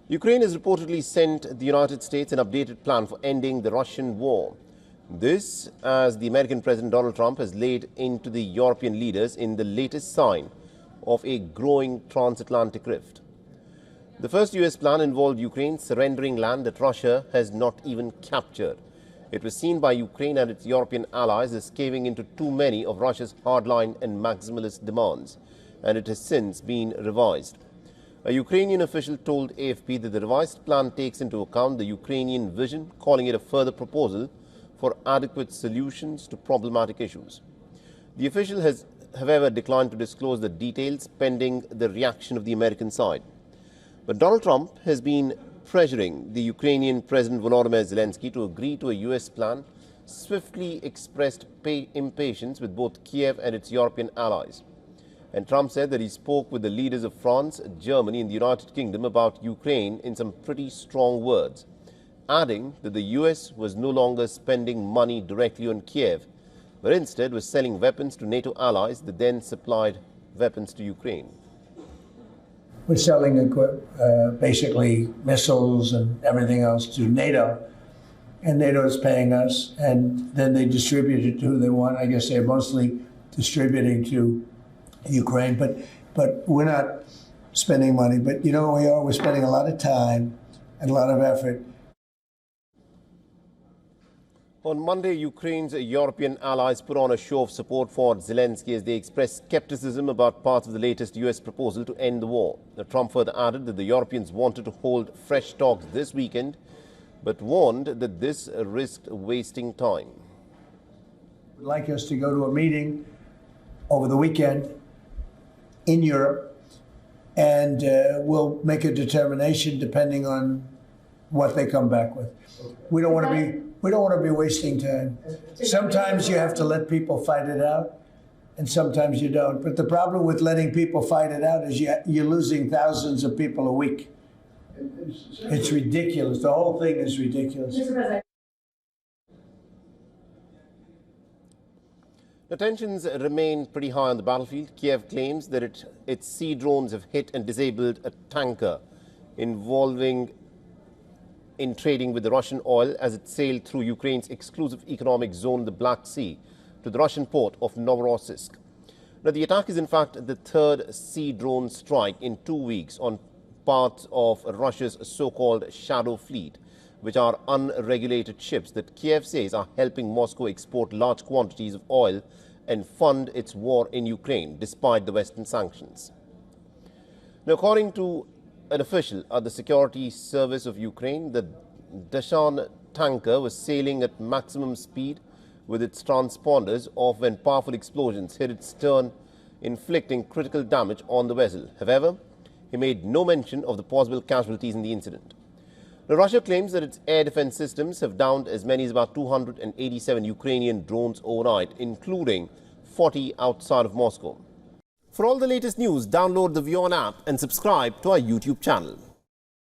Ukraine has reportedly sent the United States an updated plan for ending the Russian war. This, as the American President Donald Trump has laid into the European leaders in the latest sign of a growing transatlantic rift. The first US plan involved Ukraine surrendering land that Russia has not even captured. It was seen by Ukraine and its European allies as caving into too many of Russia's hardline and maximalist demands, and it has since been revised. A Ukrainian official told AFP that the revised plan takes into account the Ukrainian vision, calling it a further proposal for adequate solutions to problematic issues. The official has, however, declined to disclose the details pending the reaction of the American side. But Donald Trump has been pressuring the Ukrainian President Volodymyr Zelensky to agree to a US plan, swiftly expressed impatience with both Kiev and its European allies. And Trump said that he spoke with the leaders of France, Germany and the United Kingdom about Ukraine in some pretty strong words, adding that the US was no longer spending money directly on Kiev, but instead was selling weapons to NATO allies that then supplied weapons to Ukraine. We're selling basically missiles and everything else to NATO, and NATO is paying us, and then they distribute it to who they want. I guess they're mostly distributing to Ukraine, but we're not spending money. But you know what we are? We're spending a lot of time and a lot of effort. On Monday, Ukraine's European allies put on a show of support for Zelensky as they expressed skepticism about parts of the latest US proposal to end the war. Trump further added that the Europeans wanted to hold fresh talks this weekend, but warned that this risked wasting time. We'd like us to go to a meeting over the weekend in Europe, and we'll make a determination depending on what they come back with. We don't want to be wasting time. Sometimes you have to let people fight it out, and sometimes you don't. But the problem with letting people fight it out is you're losing thousands of people a week. It's ridiculous. The whole thing is ridiculous. The tensions remain pretty high on the battlefield. Kiev claims that its sea drones have hit and disabled a tanker involving in trading with the Russian oil as it sailed through Ukraine's exclusive economic zone, the Black Sea, to the Russian port of Novorossiysk. Now, the attack is in fact the third sea drone strike in 2 weeks on parts of Russia's so-called shadow fleet, which are unregulated ships that Kiev says are helping Moscow export large quantities of oil and fund its war in Ukraine, despite the Western sanctions. Now, according to an official at the Security Service of Ukraine, the Dashan tanker was sailing at maximum speed with its transponders off when powerful explosions hit its stern, inflicting critical damage on the vessel. However, he made no mention of the possible casualties in the incident. Now, Russia claims that its air defense systems have downed as many as about 287 Ukrainian drones overnight, including 40 outside of Moscow. For all the latest news, download the WION app and subscribe to our YouTube channel.